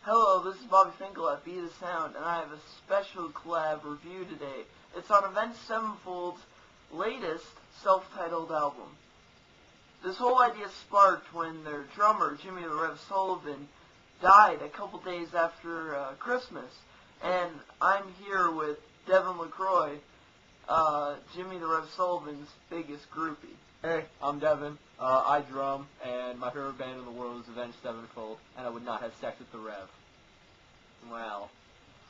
Hello, this is Bobby Finkel at Be The Sound, and I have a special collab review today. It's on Avenged Sevenfold's latest self-titled album. This whole idea sparked when their drummer, Jimmy the Rev Sullivan, died a couple days after Christmas, and I'm here with Devin LaCroix, Jimmy the Rev Sullivan's biggest groupie. Hey, I'm Devin. I drum, and my favorite band in the world is Avenged Sevenfold, and I would not have sex with the Rev. Well,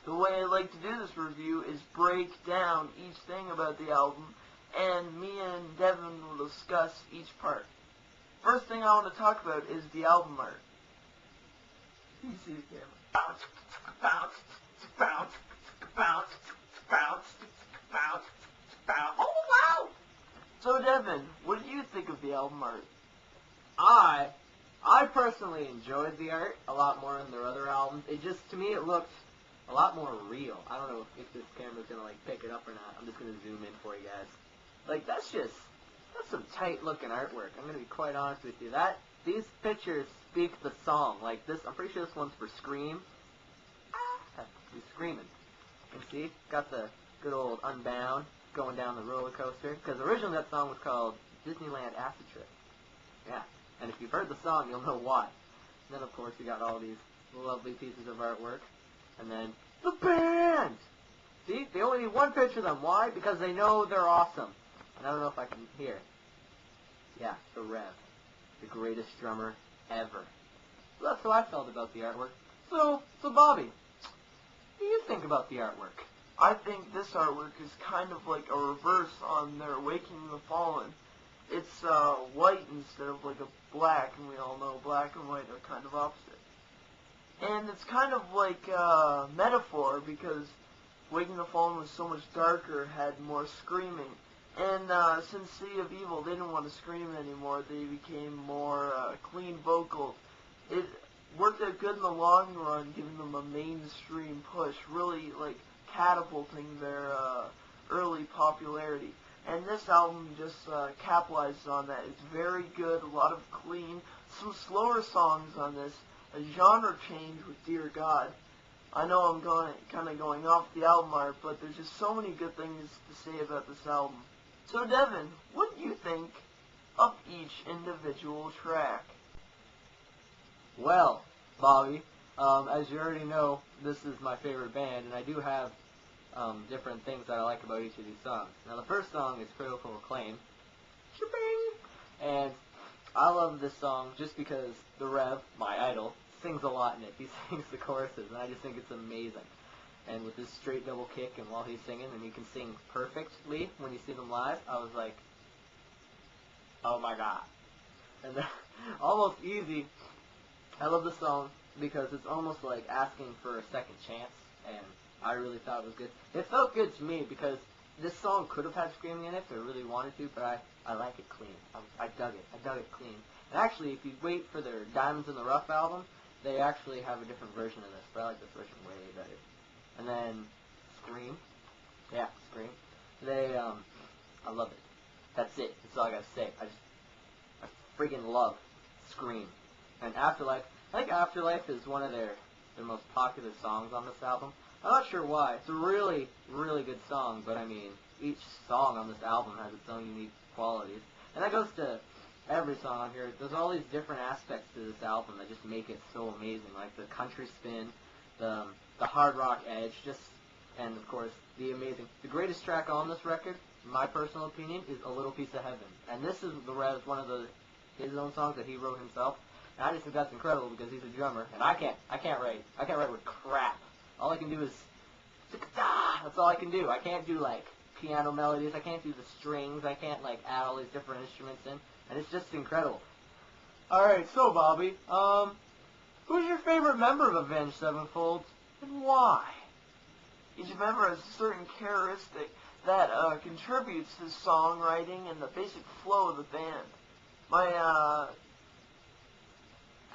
the way I like to do this review is break down each thing about the album, and me and Devin will discuss each part. First thing I want to talk about is the album art. You see the camera. Bounce, bounce, bounce, bounce, bounce, bounce, bounce. Oh, wow! So, Devin, what did you think of the album art? I personally enjoyed the art a lot more than their other albums. To me, it looked a lot more real. I don't know if this camera's gonna, pick it up or not. I'm just gonna zoom in for you guys. That's some tight-looking artwork. I'm gonna be quite honest with you. These pictures speak the song. I'm pretty sure this one's for Scream. He's screaming. And see, got the good old Unbound going down the roller coaster. Because originally that song was called Disneyland Acid Trip. Yeah. And if you've heard the song, you'll know why. And then, of course, we got all these lovely pieces of artwork. And then, the band! See? They only need one picture of them. Why? Because they know they're awesome. And I don't know if I can hear. Yeah, the Rev. The greatest drummer ever. So that's how I felt about the artwork. So Bobby, what do you think about the artwork? I think this artwork is kind of like a reverse on their Waking the Fallen. It's white instead of a black, and we all know black and white are kind of opposite. And it's kind of like a metaphor, because Waking the Fallen was so much darker, had more screaming. And since City of Evil, they didn't want to scream anymore. They became more clean vocals. It worked out good in the long run, giving them a mainstream push, really catapulting their early popularity. And this album just capitalizes on that. It's very good, a lot of clean, some slower songs on this, a genre change with Dear God. I know I'm kind of going off the album art, but there's just so many good things to say about this album. So Devin, what do you think of each individual track? Well, Bobby, as you already know, this is my favorite band, and I do have different things that I like about each of these songs. Now, the first song is Critical Acclaim. And I love this song just because the Rev, my idol, sings a lot in it. He sings the choruses, and I just think it's amazing. And with this straight double kick, and while he's singing, and he can sing perfectly when you see them live, I was like, oh my god. And then, Almost Easy, I love the song because it's almost like asking for a second chance, and I really thought it was good. It felt good to me because this song could have had screaming in it if I really wanted to, but I like it clean. I dug it. I dug it clean. And actually, if you wait for their Diamonds in the Rough album, they actually have a different version of this, but I like this version way better. And then Scream. Yeah, Scream. I love it. That's it. That's all I gotta say. I freaking love Scream. And Afterlife. I think Afterlife is one of their most popular songs on this album. I'm not sure why. It's a really, really good song, but I mean, each song on this album has its own unique qualities. And that goes to every song on here. There's all these different aspects to this album that just make it so amazing, like the country spin, the hard rock edge, and of course, the greatest track on this record, in my personal opinion, is A Little Piece of Heaven. And this is the Rev's one of his own songs that he wrote himself. And I just think that's incredible because he's a drummer, and I can't write. I can't write with crap. All I can do is, that's all I can do. I can't do piano melodies. I can't do the strings. I can't add all these different instruments in, and it's just incredible. All right, so Bobby, who's your favorite member of Avenged Sevenfold, and why? Each member has a certain characteristic that contributes to songwriting and the basic flow of the band.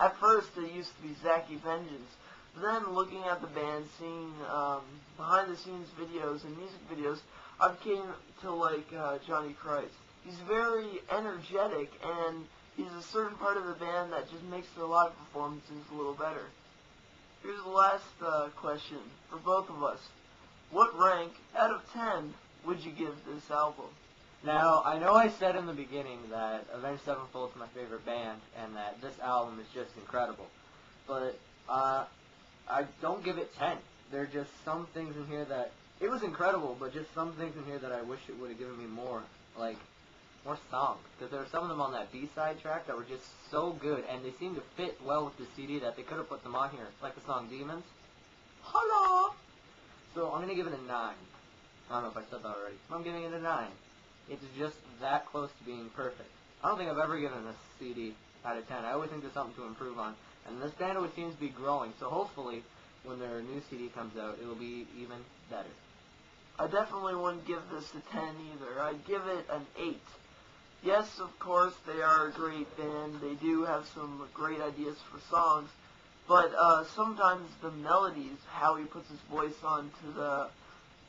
At first it used to be Zachy Vengeance. Then looking at the band, seeing behind-the-scenes videos and music videos, I came to like Johnny Christ. He's very energetic, and he's a certain part of the band that just makes their live performances a little better. Here's a the last question for both of us. What rank out of 10 would you give this album? Now, I know I said in the beginning that Avenged Sevenfold is my favorite band, and that this album is just incredible. But, I don't give it 10. There are just some things in here that, it was incredible, but just some things in here that I wish it would have given me more, like, more songs. Because there were some of them on that B-side track that were just so good, and they seemed to fit well with the CD that they could have put them on here. Like the song Demons. Hello! So, I'm going to give it a 9. I don't know if I said that already. I'm giving it a 9. It's just that close to being perfect. I don't think I've ever given this CD out of 10. I always think there's something to improve on. And this band always seems to be growing, so hopefully, when their new CD comes out, it'll be even better. I definitely wouldn't give this a 10 either. I'd give it an 8. Yes, of course, they are a great band. They do have some great ideas for songs. But sometimes the melodies, how he puts his voice onto the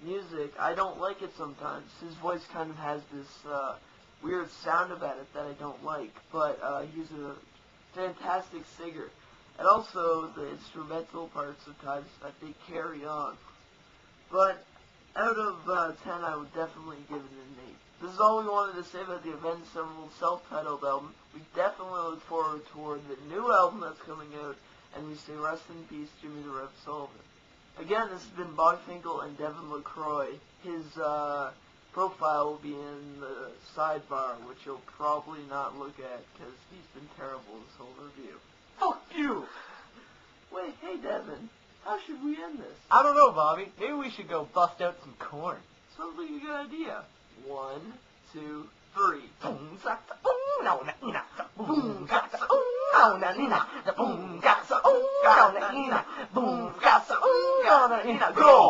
music, I don't like it sometimes. His voice kind of has this weird sound about it that I don't like. But he's a fantastic singer. And also, the instrumental parts sometimes, I think, carry on. But out of 10, I would definitely give it an 8. This is all we wanted to say about the Avenged Sevenfold self-titled album. We definitely look forward toward the new album that's coming out, and we say rest in peace, Jimmy the Rev Sullivan. Again, this has been Bob Finkel and Devin LaCroix. His profile will be in the sidebar, which you'll probably not look at, because he's been terrible this whole review. Fuck you! Wait, hey Devin, how should we end this? I don't know, Bobby. Maybe we should go bust out some corn. Sounds like a good idea. 1, 2, 3. Boom, saksa, boom, no, na, ina, boom, saksa, no, na, ina, the boom, saksa, no, na, ina, boom, saksa, no, na, ina, go!